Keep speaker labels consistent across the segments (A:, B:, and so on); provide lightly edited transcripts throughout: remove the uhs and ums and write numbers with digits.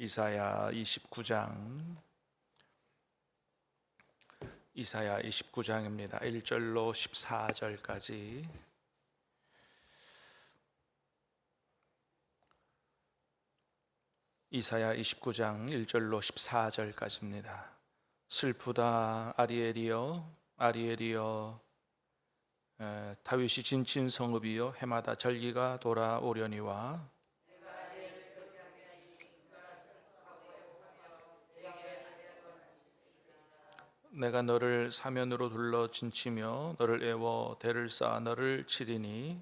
A: 이사야 29장 이사야 29장입니다. 1절로 14절까지. 이사야 29장 1절로 14절까지입니다. 슬프다 아리엘이여, 아리엘이여, 다윗이 진친 성읍이여, 해마다 절기가 돌아오려니와 내가 너를 사면으로 둘러 진치며 너를 애워 대를 쌓아 너를 치리니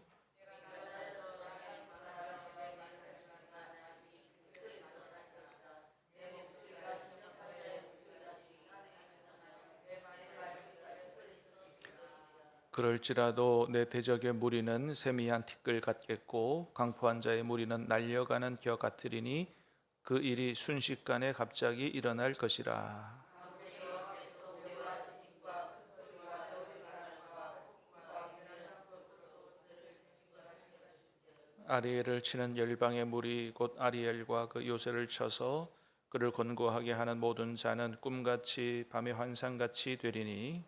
A: 그럴지라도 내 대적의 무리는 세미한 티끌 같겠고 강포한 자의 무리는 날려가는 겨 같으리니 그 일이 순식간에 갑자기 일어날 것이라. 아리엘을 치는 열방의 무리 곧 아리엘과 그 요새를 쳐서 그를 곤고하게 하는 모든 자는 꿈같이 밤의 환상같이 되리니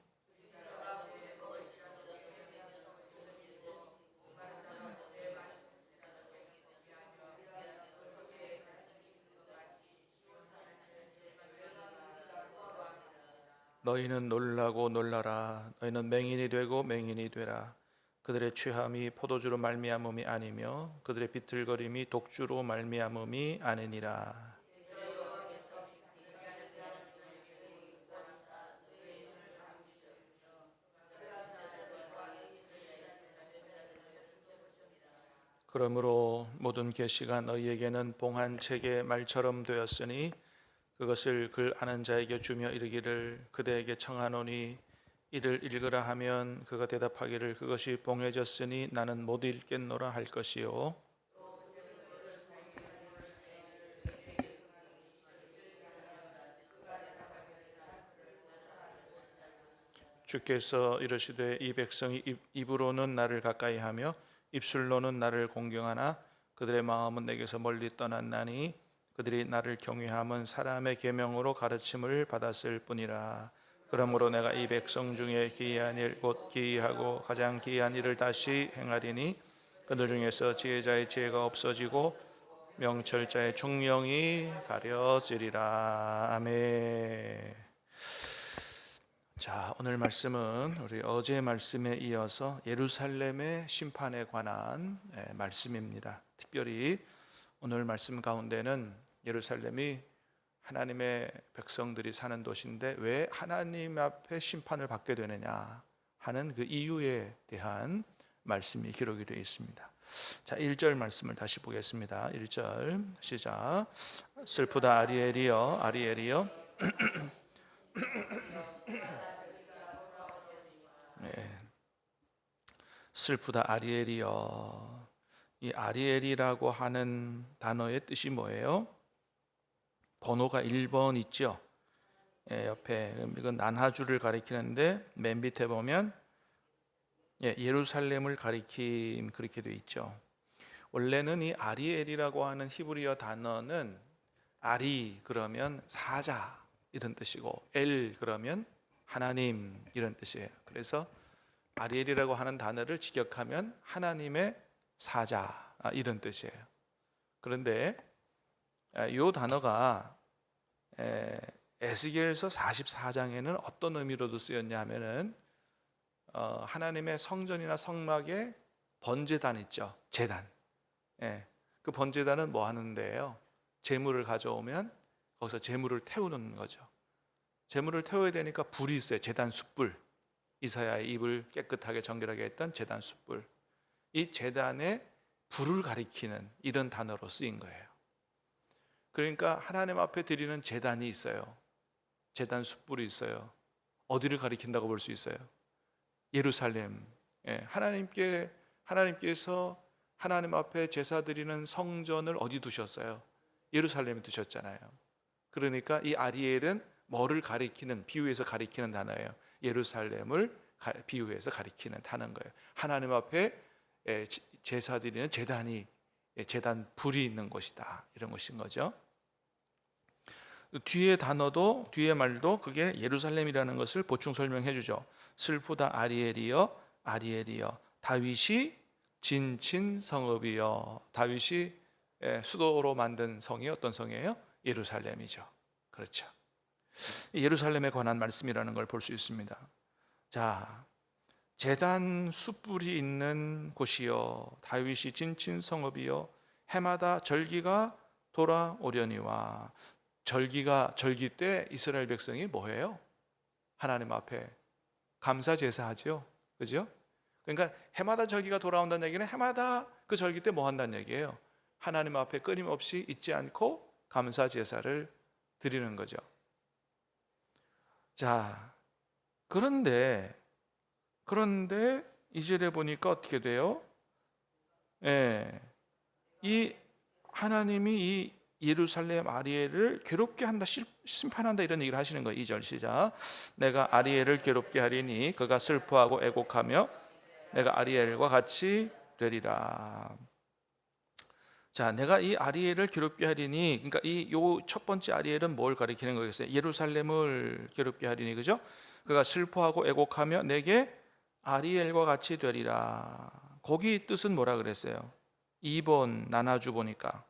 A: 너희는 놀라고 놀라라. 너희는 맹인이 되고 맹인이 되라. 그들의 취함이 포도주로 말미암음이 아니며 그들의 비틀거림이 독주로 말미암음이 아니니라. 그러므로 모든 계시가 너희에게는 봉한 책의 말처럼 되었으니 그것을 글 아는 자에게 주며 이르기를 그대에게 청하노니 이를 읽으라 하면 그가 대답하기를 그것이 봉해졌으니 나는 못 읽겠노라 할 것이요. 주께서 이르시되 이 백성이 입으로는 나를 가까이하며 입술로는 나를 공경하나 그들의 마음은 내게서 멀리 떠났나니 그들이 나를 경외함은 사람의 계명으로 가르침을 받았을 뿐이라. 그러므로 내가 이 백성 중에 기이한 일 곧 기이하고 가장 기이한 일을 다시 행하리니 그들 중에서 지혜자의 지혜가 없어지고 명철자의 총명이 가려지리라. 아멘. 자, 오늘 말씀은 우리 어제 말씀에 이어서 예루살렘의 심판에 관한 말씀입니다. 특별히 오늘 말씀 가운데는 예루살렘이 하나님의 백성들이 사는 도시인데 왜 하나님 앞에 심판을 받게 되느냐 하는 그 이유에 대한 말씀이 기록이 되어 있습니다. 자, 1절 말씀을 다시 보겠습니다. 1절 시작. 슬프다 아리엘이여, 아리엘이여. 네. 슬프다 아리엘이여. 이 아리엘이라고 하는 단어의 뜻이 뭐예요? 번호가 1번 있죠. 옆에 이건 난하주를 가리키는데 맨 밑에 보면 예루살렘을 가리킴 그렇게 돼 있죠. 원래는 이 아리엘이라고 하는 히브리어 단어는 아리 그러면 사자 이런 뜻이고 엘 그러면 하나님 이런 뜻이에요. 그래서 아리엘이라고 하는 단어를 직역하면 하나님의 사자 이런 뜻이에요. 그런데 이 단어가 에스겔서 44장에는 어떤 의미로도 쓰였냐 하면은 하나님의 성전이나 성막에 번제단 있죠. 제단. 그 번제단은 뭐 하는데요? 제물을 가져오면 거기서 제물을 태우는 거죠. 제물을 태워야 되니까 불이 있어요. 제단 숯불. 이사야의 입을 깨끗하게 정결하게 했던 제단 숯불. 이 제단에 불을 가리키는 이런 단어로 쓰인 거예요. 그러니까 하나님 앞에 드리는 제단이 있어요. 제단 숯불이 있어요. 어디를 가리킨다고 볼 수 있어요? 예루살렘. 하나님께서 하나님 앞에 제사 드리는 성전을 어디 두셨어요? 예루살렘에 두셨잖아요. 그러니까 이 아리엘은 뭐를 가리키는, 비유해서 가리키는 단어예요. 예루살렘을 비유해서 가리키는 단어인 거예요. 하나님 앞에 제사 드리는 제단이 제단 불이 있는 곳이다 이런 것인 거죠. 뒤에 단어도 뒤에 말도 그게 예루살렘이라는 것을 보충 설명해 주죠. 슬프다 아리엘이여 아리엘이여 다윗이 진친 성읍이여. 다윗이 수도로 만든 성이 어떤 성이에요? 예루살렘이죠. 그렇죠. 예루살렘에 관한 말씀이라는 걸 볼 수 있습니다. 자, 제단 숯불이 있는 곳이여 다윗이 진친 성읍이여 해마다 절기가 돌아오려니와. 절기 때 이스라엘 백성이 뭐해요? 하나님 앞에 감사 제사하죠. 그죠? 그러니까 해마다 절기가 돌아온다는 얘기는 해마다 그 절기 때 뭐 한다는 얘기예요? 하나님 앞에 끊임없이 잊지 않고 감사 제사를 드리는 거죠. 자, 그런데 2절에 보니까 어떻게 돼요? 예. 이 하나님이 이 예루살렘 아리엘을 괴롭게 한다, 심판한다 이런 얘기를 하시는 거예요. 2절 시작. 내가 아리엘을 괴롭게 하리니 그가 슬퍼하고 애곡하며 내가 아리엘과 같이 되리라. 자, 내가 이 아리엘을 괴롭게 하리니, 그러니까 이 요 첫 번째 아리엘은 뭘 가리키는 거겠어요? 예루살렘을 괴롭게 하리니, 그죠? 그가 슬퍼하고 애곡하며 내게 아리엘과 같이 되리라. 거기 뜻은 뭐라 그랬어요? 2번 나눠주 보니까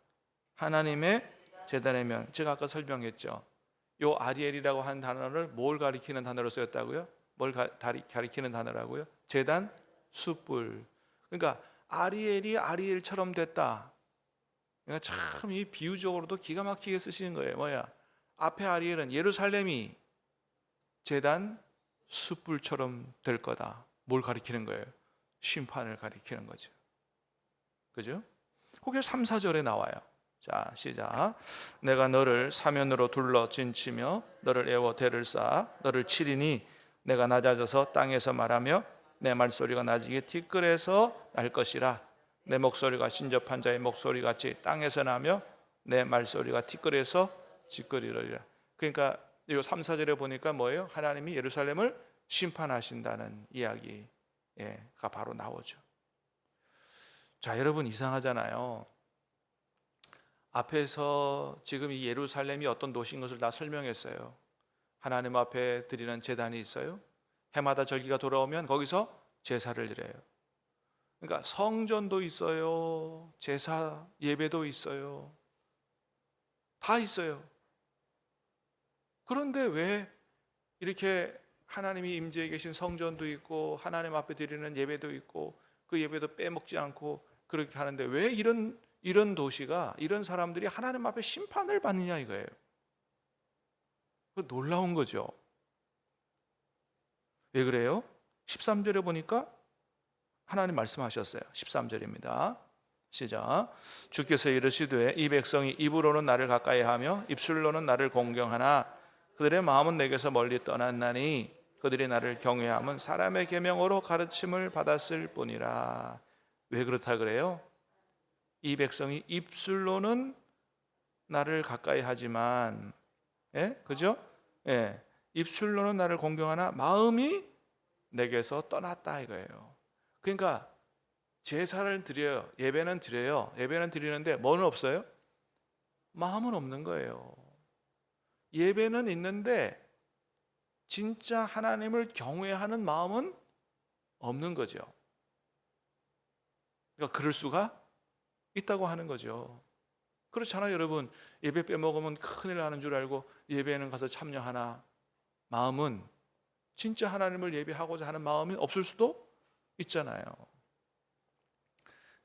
A: 하나님의 제단의 제가 아까 설명했죠. 요 아리엘이라고 하는 단어를 뭘 가리키는 단어로 쓰였다고요? 뭘 가리키는 단어라고요? 제단, 숯불. 그러니까 아리엘이 아리엘처럼 됐다. 그러니까 참 이 비유적으로도 기가 막히게 쓰시는 거예요. 뭐야? 앞에 아리엘은 예루살렘이 제단, 숯불처럼 될 거다. 뭘 가리키는 거예요? 심판을 가리키는 거죠. 그죠? 그게 3, 4절에 나와요. 자, 시작. 내가 너를 사면으로 둘러 진치며 너를 애워 대를 쌓아 너를 치리니 내가 낮아져서 땅에서 말하며 내 말소리가 나지게 티끌에서 날 것이라. 내 목소리가 신접한 자의 목소리같이 땅에서 나며 내 말소리가 티끌에서 짖으리라. 그러니까 이 3, 4절에 보니까 뭐예요? 하나님이 예루살렘을 심판하신다는 이야기가 바로 나오죠. 자, 여러분 이상하잖아요. 앞에서 지금 이 예루살렘이 어떤 도시인 것을 다 설명했어요. 하나님 앞에 드리는 제단이 있어요. 해마다 절기가 돌아오면 거기서 제사를 드려요. 그러니까 성전도 있어요. 제사 예배도 있어요. 다 있어요. 그런데 왜 이렇게 하나님이 임재해 계신 성전도 있고 하나님 앞에 드리는 예배도 있고 그 예배도 빼먹지 않고 그렇게 하는데 왜 이런 도시가, 이런 사람들이 하나님 앞에 심판을 받느냐 이거예요. 그 놀라운 거죠. 왜 그래요? 13절에 보니까 하나님 말씀하셨어요. 13절입니다. 시작. 주께서 이르시되 이 백성이 입으로는 나를 가까이 하며 입술로는 나를 공경하나 그들의 마음은 내게서 멀리 떠났나니 그들이 나를 경외함은 사람의 계명으로 가르침을 받았을 뿐이라. 왜 그렇다 그래요? 이 백성이 입술로는 나를 가까이 하지만, 그죠? 입술로는 나를 공경하나 마음이 내게서 떠났다 이거예요. 그러니까 제사를 드려요. 예배는 드려요. 예배는 드리는데 뭐는 없어요? 마음은 없는 거예요. 예배는 있는데 진짜 하나님을 경외하는 마음은 없는 거죠. 그러니까 그럴 수가 있다고 하는 거죠. 그렇잖아요, 여러분. 예배 빼먹으면 큰일 나는 줄 알고 예배에는 가서 참여하나 마음은 진짜 하나님을 예배하고자 하는 마음이 없을 수도 있잖아요.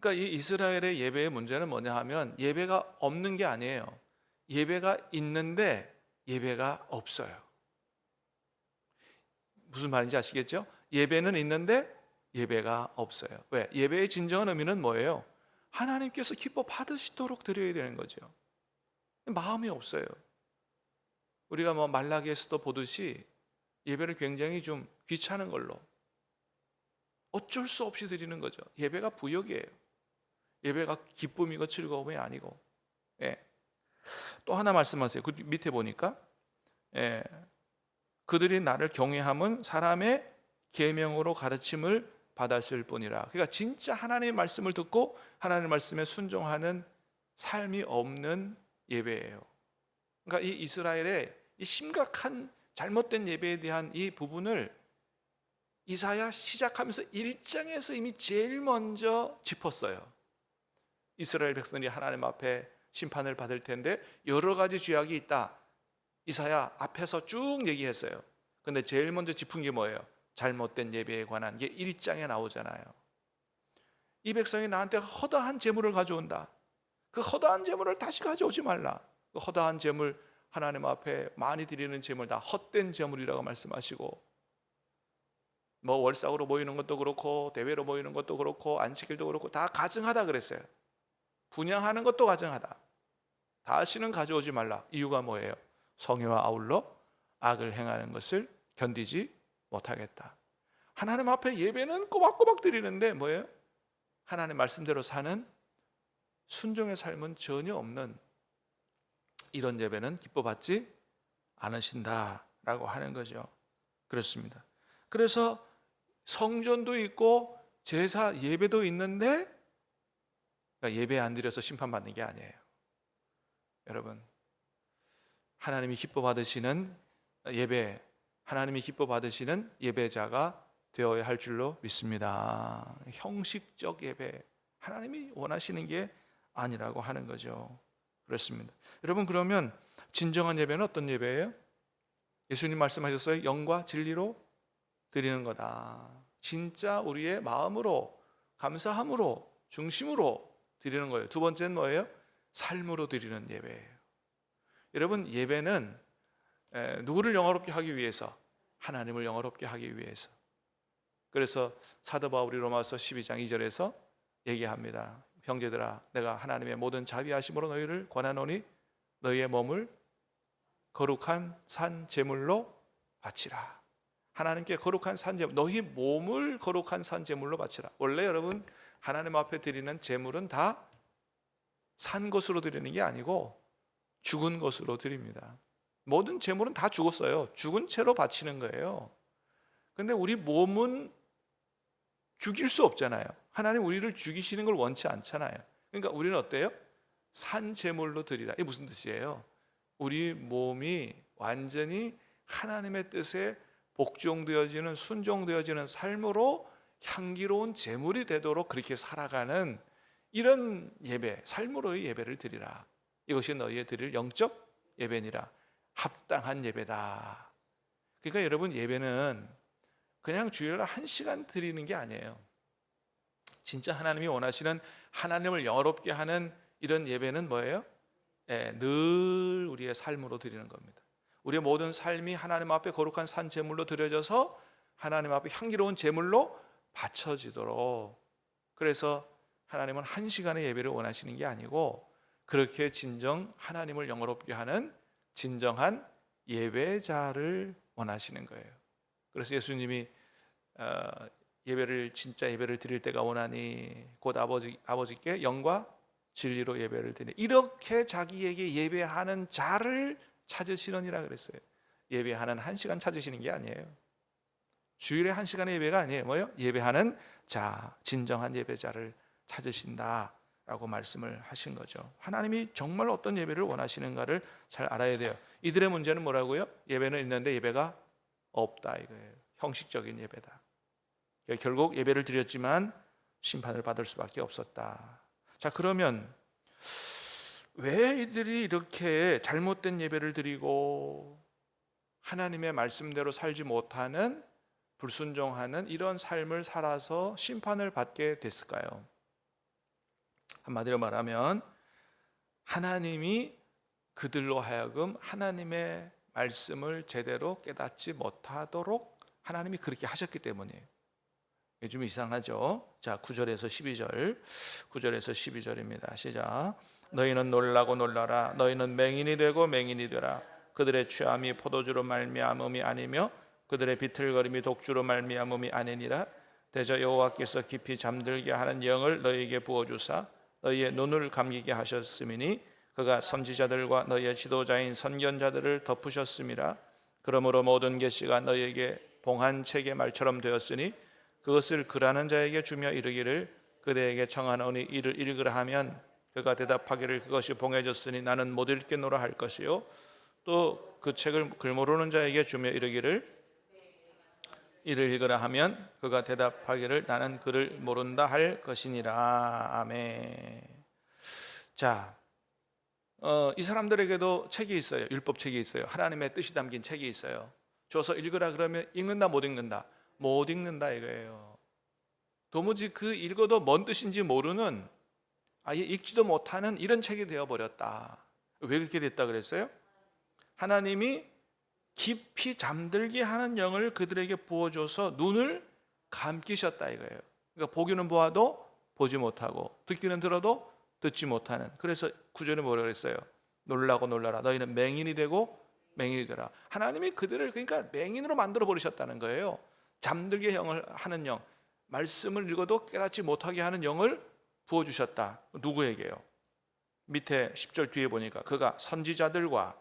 A: 그러니까 이 이스라엘의 예배의 문제는 뭐냐 하면 예배가 없는 게 아니에요. 예배가 있는데 예배가 없어요. 무슨 말인지 아시겠죠? 예배는 있는데 예배가 없어요. 왜? 예배의 진정한 의미는 뭐예요? 하나님께서 기뻐 받으시도록 드려야 되는 거죠. 마음이 없어요. 우리가 뭐 말라기에서도 보듯이 예배를 굉장히 좀 귀찮은 걸로 어쩔 수 없이 드리는 거죠. 예배가 부역이에요. 예배가 기쁨이고 즐거움이 아니고. 또 하나 말씀하세요. 그 밑에 보니까 그들이 나를 경외함은 사람의 계명으로 가르침을 받았을 뿐이라. 그러니까 진짜 하나님의 말씀을 듣고 하나님의 말씀에 순종하는 삶이 없는 예배예요. 그러니까 이 이스라엘의 이 심각한 잘못된 예배에 대한 이 부분을 이사야 시작하면서 1장에서 이미 제일 먼저 짚었어요. 이스라엘 백성들이 하나님 앞에 심판을 받을 텐데 여러 가지 죄악이 있다. 이사야 앞에서 쭉 얘기했어요. 근데 제일 먼저 짚은 게 뭐예요? 잘못된 예배에 관한 게 1장에 나오잖아요. 이 백성이 나한테 허다한 재물을 가져온다. 그 허다한 재물을 다시 가져오지 말라. 그 허다한 재물, 하나님 앞에 많이 드리는 재물 다 헛된 재물이라고 말씀하시고, 뭐 월삭으로 모이는 것도 그렇고 대회로 모이는 것도 그렇고 안식일도 그렇고 다 가증하다 그랬어요. 분양하는 것도 가증하다. 다시는 가져오지 말라. 이유가 뭐예요? 성의와 아울러 악을 행하는 것을 견디지 못하겠다. 하나님 앞에 예배는 꼬박꼬박 드리는데 뭐예요? 하나님 말씀대로 사는 순종의 삶은 전혀 없는 이런 예배는 기뻐받지 않으신다라고 하는 거죠. 그렇습니다. 그래서 성전도 있고 제사 예배도 있는데, 그러니까 예배 안 드려서 심판받는 게 아니에요. 여러분, 하나님이 기뻐 받으시는 예배, 하나님이 기뻐 받으시는 예배자가 되어야 할 줄로 믿습니다. 형식적 예배, 하나님이 원하시는 게 아니라고 하는 거죠. 그렇습니다. 여러분, 그러면 진정한 예배는 어떤 예배예요? 예수님 말씀하셨어요. 영과 진리로 드리는 거다. 진짜 우리의 마음으로, 감사함으로, 중심으로 드리는 거예요. 두 번째는 뭐예요? 삶으로 드리는 예배예요. 여러분, 예배는 누구를 영화롭게 하기 위해서? 하나님을 영화롭게 하기 위해서. 그래서 사도 바울이 로마서 12장 2절에서 얘기합니다. 형제들아, 내가 하나님의 모든 자비하심으로 너희를 권하노니 너희의 몸을 거룩한 산 제물로 바치라. 하나님께 거룩한 산 제물, 너희 몸을 거룩한 산 제물로 바치라. 원래 여러분, 하나님 앞에 드리는 제물은 다 산 것으로 드리는 게 아니고 죽은 것으로 드립니다. 모든 제물은 다 죽었어요. 죽은 채로 바치는 거예요. 근데 우리 몸은 죽일 수 없잖아요. 하나님 우리를 죽이시는 걸 원치 않잖아요. 그러니까 우리는 어때요? 산 제물로 드리라. 이게 무슨 뜻이에요? 우리 몸이 완전히 하나님의 뜻에 복종되어지는, 순종되어지는 삶으로 향기로운 제물이 되도록 그렇게 살아가는 이런 예배, 삶으로의 예배를 드리라. 이것이 너희의 드릴 영적 예배니라. 합당한 예배다. 그러니까 여러분, 예배는 그냥 주일날 1시간 드리는 게 아니에요. 진짜 하나님이 원하시는, 하나님을 영화롭게 하는 이런 예배는 뭐예요? 늘 우리의 삶으로 드리는 겁니다. 우리의 모든 삶이 하나님 앞에 거룩한 산 제물로 드려져서 하나님 앞에 향기로운 제물로 바쳐지도록. 그래서 하나님은 1시간의 예배를 원하시는 게 아니고 그렇게 진정 하나님을 영화롭게 하는 진정한 예배자를 원하시는 거예요. 그래서 예수님이 예배를, 진짜 예배를 드릴 때가 오나니 곧 아버지께 영과 진리로 예배를 드리니, 이렇게 자기에게 예배하는 자를 찾으시느니라 그랬어요. 예배하는 1시간 찾으시는 게 아니에요. 주일에 1시간의 예배가 아니에요. 뭐예요? 예배하는 자, 진정한 예배자를 찾으신다라고 말씀을 하신 거죠. 하나님이 정말 어떤 예배를 원하시는가를 잘 알아야 돼요. 이들의 문제는 뭐라고요? 예배는 있는데 예배가 없다 이거예요. 형식적인 예배다. 결국 예배를 드렸지만 심판을 받을 수밖에 없었다. 자, 그러면 왜 이들이 이렇게 잘못된 예배를 드리고 하나님의 말씀대로 살지 못하는, 불순종하는 이런 삶을 살아서 심판을 받게 됐을까요? 한마디로 말하면 하나님이 그들로 하여금 하나님의 말씀을 제대로 깨닫지 못하도록 하나님이 그렇게 하셨기 때문이에요. 이게 좀 이상하죠? 자, 9절에서 12절, 9절에서 12절입니다. 시작. 너희는 놀라고 놀라라. 너희는 맹인이 되고 맹인이 되라. 그들의 취함이 포도주로 말미암음이 아니며 그들의 비틀거림이 독주로 말미암음이 아니니라. 대저 여호와께서 깊이 잠들게 하는 영을 너희에게 부어주사 너희의 눈을 감기게 하셨음이니 그가 선지자들과 너희의 지도자인 선견자들을 덮으셨음이라. 그러므로 모든 계시가 너희에게 봉한 책의 말처럼 되었으니 그것을 글하는 자에게 주며 이르기를 그대에게 청하노니 이를 읽으라 하면 그가 대답하기를 그것이 봉해졌으니 나는 못 읽겠노라 할 것이요 또 그 책을 글 모르는 자에게 주며 이르기를 이를 읽으라 하면 그가 대답하기를 나는 그를 모른다 할 것이니라. 아멘. 자, 이 사람들에게도 책이 있어요. 율법 책이 있어요. 하나님의 뜻이 담긴 책이 있어요. 줘서 읽으라 그러면 읽는다 못 읽는다? 못 읽는다 이거예요. 도무지 그 읽어도 뭔 뜻인지 모르는, 아예 읽지도 못하는 이런 책이 되어버렸다. 왜 그렇게 됐다 그랬어요? 하나님이 깊이 잠들게 하는 영을 그들에게 부어줘서 눈을 감기셨다 이거예요. 그러니까 보기는 보아도 보지 못하고 듣기는 들어도 듣지 못하는. 그래서 구절에 뭐라 그랬어요? 놀라고 놀라라. 너희는 맹인이 되고 맹인이 되라. 하나님이 그들을 그러니까 맹인으로 만들어 버리셨다는 거예요. 잠들게 영을 하는 영, 말씀을 읽어도 깨닫지 못하게 하는 영을 부어주셨다. 누구에게요? 밑에 10절 뒤에 보니까 그가 선지자들과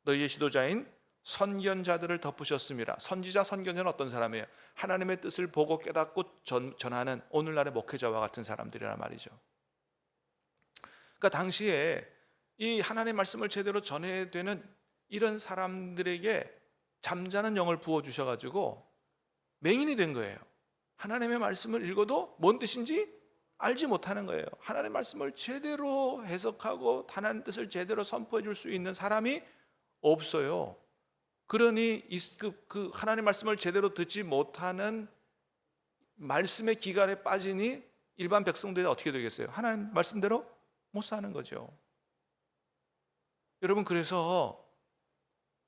A: 너희의 지도자인 선견자들을 덮으셨습니다. 선지자, 선견자는 어떤 사람이에요? 하나님의 뜻을 보고 깨닫고 전하는 오늘날의 목회자와 같은 사람들이란 말이죠. 그러니까 당시에 이 하나님의 말씀을 제대로 전해야 되는 이런 사람들에게 잠자는 영을 부어주셔가지고 맹인이 된 거예요. 하나님의 말씀을 읽어도 뭔 뜻인지 알지 못하는 거예요. 하나님의 말씀을 제대로 해석하고 하나님의 뜻을 제대로 선포해 줄 수 있는 사람이 없어요. 그러니 그 하나님의 말씀을 제대로 듣지 못하는 말씀의 기갈에 빠지니 일반 백성들이 어떻게 되겠어요? 하나님 말씀대로 못 사는 거죠. 여러분, 그래서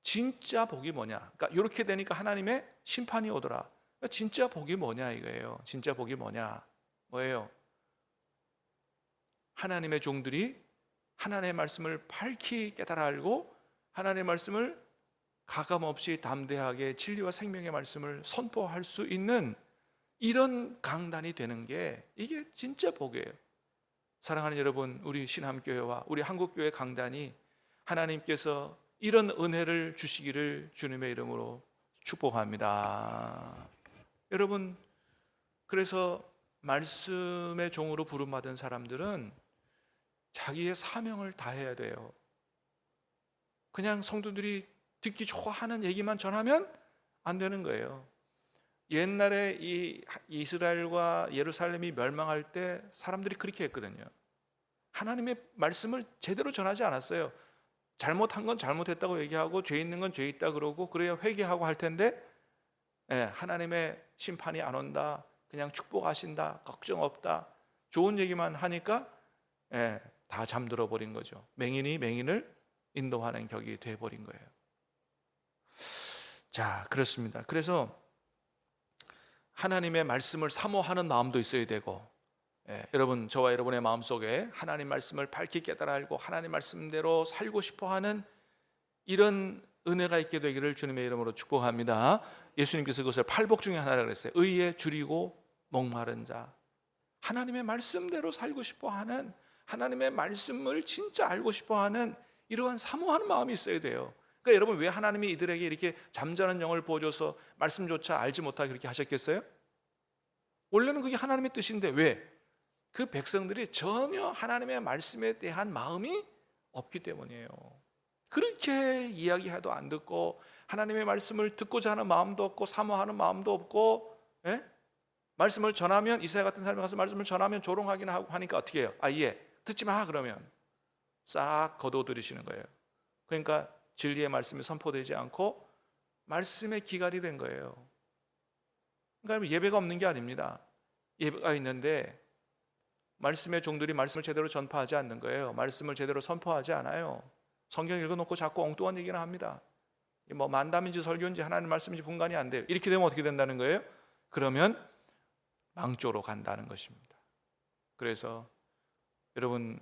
A: 진짜 복이 뭐냐? 그러니까 이렇게 되니까 하나님의 심판이 오더라. 그러니까 진짜 복이 뭐냐 이거예요. 진짜 복이 뭐냐? 뭐예요? 하나님의 종들이 하나님의 말씀을 밝히 깨달아 알고 하나님의 말씀을 가감없이 담대하게 진리와 생명의 말씀을 선포할 수 있는 이런 강단이 되는 게 이게 진짜 복이에요. 사랑하는 여러분, 우리 신함교회와 우리 한국교회 강단이 하나님께서 이런 은혜를 주시기를 주님의 이름으로 축복합니다. 여러분, 그래서 말씀의 종으로 부름받은 사람들은 자기의 사명을 다해야 돼요. 그냥 성도들이 듣기 좋아하는 얘기만 전하면 안 되는 거예요. 옛날에 이 이스라엘과 예루살렘이 멸망할 때 사람들이 그렇게 했거든요. 하나님의 말씀을 제대로 전하지 않았어요. 잘못한 건 잘못했다고 얘기하고 죄 있는 건 죄 있다 그러고 그래야 회개하고 할 텐데 하나님의 심판이 안 온다, 그냥 축복하신다, 걱정 없다, 좋은 얘기만 하니까 다 잠들어 버린 거죠. 맹인이 맹인을 인도하는 격이 돼버린 거예요. 자, 그렇습니다. 그래서 하나님의 말씀을 사모하는 마음도 있어야 되고, 여러분, 저와 여러분의 마음속에 하나님 말씀을 밝히 깨달아 알고 하나님 말씀대로 살고 싶어하는 이런 은혜가 있게 되기를 주님의 이름으로 축복합니다. 예수님께서 그것을 팔복 중에 하나라고 그랬어요. 의에 줄이고 목마른 자, 하나님의 말씀대로 살고 싶어하는, 하나님의 말씀을 진짜 알고 싶어하는 이러한 사모하는 마음이 있어야 돼요. 그러니까 여러분, 왜 하나님이 이들에게 이렇게 잠자는 영을 부어줘서 말씀조차 알지 못하게 그렇게 하셨겠어요? 원래는 그게 하나님의 뜻인데 왜? 그 백성들이 전혀 하나님의 말씀에 대한 마음이 없기 때문이에요. 그렇게 이야기해도 안 듣고 하나님의 말씀을 듣고자 하는 마음도 없고 사모하는 마음도 없고, 말씀을 전하면 이사야 같은 사람이 가서 말씀을 전하면 조롱하기나 하고 하니까 어떻게 해요? 듣지 마 그러면 싹 거둬들이시는 거예요. 그러니까 진리의 말씀이 선포되지 않고 말씀의 기갈이 된 거예요. 그러니까 예배가 없는 게 아닙니다. 예배가 있는데 말씀의 종들이 말씀을 제대로 전파하지 않는 거예요. 말씀을 제대로 선포하지 않아요. 성경 읽어놓고 자꾸 엉뚱한 얘기나 합니다. 뭐 만담인지 설교인지 하나님 말씀인지 분간이 안 돼요. 이렇게 되면 어떻게 된다는 거예요? 그러면 망조로 간다는 것입니다. 그래서 여러분,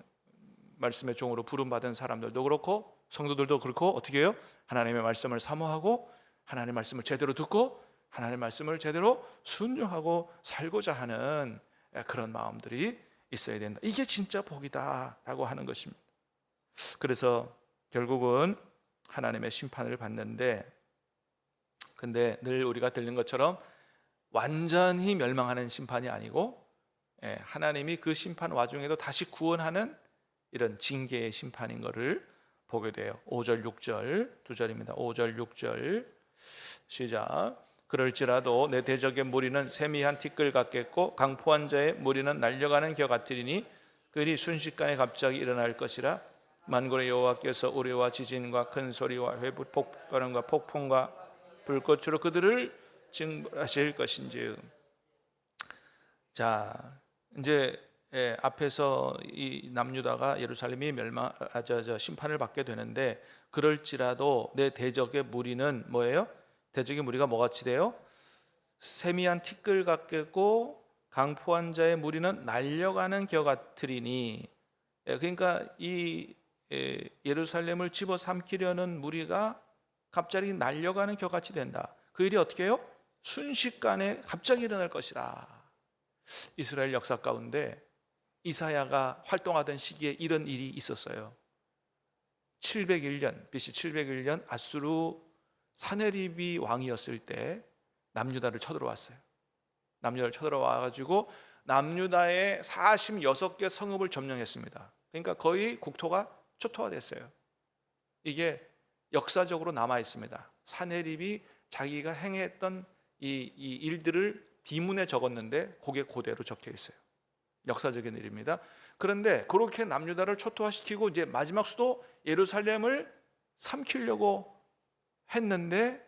A: 말씀의 종으로 부름받은 사람들도 그렇고 성도들도 그렇고 어떻게 해요? 하나님의 말씀을 사모하고 하나님의 말씀을 제대로 듣고 하나님의 말씀을 제대로 순종하고 살고자 하는 그런 마음들이 있어야 된다. 이게 진짜 복이다 라고 하는 것입니다. 그래서 결국은 하나님의 심판을 받는데, 근데 늘 우리가 들는 것처럼 완전히 멸망하는 심판이 아니고 하나님이 그 심판 와중에도 다시 구원하는 이런 징계의 심판인 것을 보게 돼요. 5절 6절 두 절입니다. 5절 6절 시작. 그럴지라도 내 대적의 무리는 세미한 티끌 같겠고 강포한 자의 무리는 날려가는 겨 같으리니 그들이 순식간에 갑자기 일어날 것이라. 만군의 여호와께서 우레와 지진과 큰 소리와 회부 폭발음과 폭풍과 불꽃으로 그들을 징벌하실 것인지. 자, 이제 앞에서 이 남유다가 예루살렘이 심판을 받게 되는데, 그럴지라도 내 대적의 무리는 뭐예요? 대적의 무리가 뭐같이 돼요? 세미한 티끌 같겠고 강포한 자의 무리는 날려가는 겨 같으리니. 그러니까 이 예루살렘을 집어삼키려는 무리가 갑자기 날려가는 겨같이 된다. 그 일이 어떻게 해요? 순식간에 갑자기 일어날 것이라. 이스라엘 역사 가운데 이사야가 활동하던 시기에 이런 일이 있었어요. 701년 BC 701년 아수르 사네립이 왕이었을 때 남유다를 쳐들어왔어요. 남유다를 쳐들어와 가지고 남유다의 46개 성읍을 점령했습니다. 그러니까 거의 국토가 초토화됐어요. 이게 역사적으로 남아 있습니다. 사네립이 자기가 행했던 이 일들을 비문에 적었는데 그게 그대로 적혀 있어요. 역사적인 일입니다. 그런데 그렇게 남유다를 초토화시키고 이제 마지막 수도 예루살렘을 삼키려고 했는데,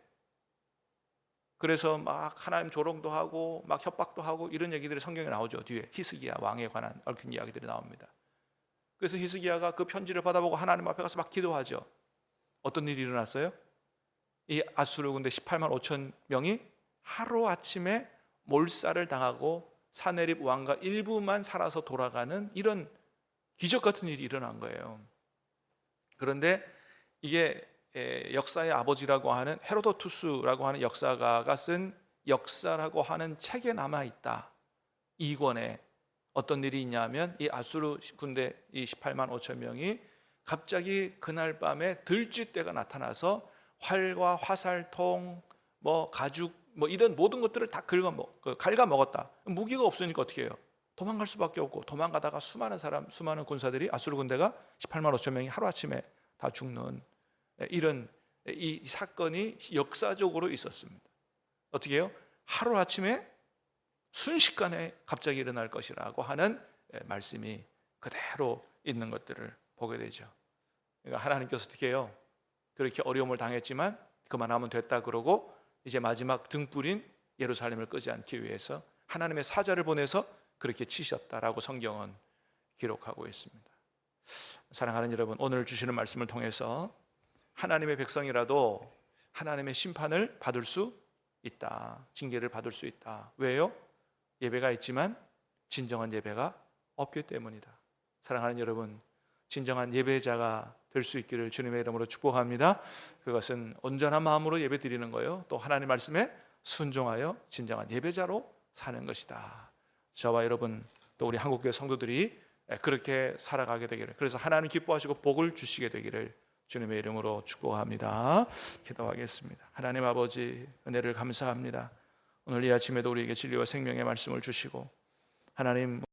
A: 그래서 막 하나님 조롱도 하고 막 협박도 하고 이런 얘기들이 성경에 나오죠. 뒤에 히스기야 왕에 관한 얽힌 이야기들이 나옵니다. 그래서 히스기야가 그 편지를 받아보고 하나님 앞에 가서 막 기도하죠. 어떤 일이 일어났어요? 이 아수르 군대 18만 5천 명이 하루아침에 몰살을 당하고 사네립 왕과 일부만 살아서 돌아가는 이런 기적 같은 일이 일어난 거예요. 그런데 이게 역사의 아버지라고 하는 헤로도투스라고 하는 역사가가 쓴 역사라고 하는 책에 남아있다. 2권에 어떤 일이 있냐면 이 아수르 군대 이 18만 5천 명이 갑자기 그날 밤에 들쥐떼가 나타나서 활과 화살통, 가죽, 이런 모든 것들을 다 갉아 먹었다. 무기가 없으니까 어떻게 해요? 도망갈 수밖에 없고, 도망가다가 수많은 군사들이 아수르 군대가 18만 5천 명이 하루아침에 다 죽는 이런 이 사건이 역사적으로 있었습니다. 어떻게 해요? 하루아침에 순식간에 갑자기 일어날 것이라고 하는 말씀이 그대로 있는 것들을 보게 되죠. 그러니까 하나님께서 어떻게 해요? 그렇게 어려움을 당했지만 그만하면 됐다 그러고 이제 마지막 등불인 예루살렘을 끄지 않기 위해서 하나님의 사자를 보내서 그렇게 치셨다라고 성경은 기록하고 있습니다. 사랑하는 여러분, 오늘 주시는 말씀을 통해서 하나님의 백성이라도 하나님의 심판을 받을 수 있다. 징계를 받을 수 있다. 왜요? 예배가 있지만 진정한 예배가 없기 때문이다. 사랑하는 여러분, 진정한 예배자가 될 수 있기를 주님의 이름으로 축복합니다. 그것은 온전한 마음으로 예배 드리는 거예요. 또 하나님 말씀에 순종하여 진정한 예배자로 사는 것이다. 저와 여러분, 또 우리 한국교회 성도들이 그렇게 살아가게 되기를, 그래서 하나님 기뻐하시고 복을 주시게 되기를 주님의 이름으로 축복합니다. 기도하겠습니다. 하나님 아버지, 은혜를 감사합니다. 오늘 이 아침에도 우리에게 진리와 생명의 말씀을 주시고 하나님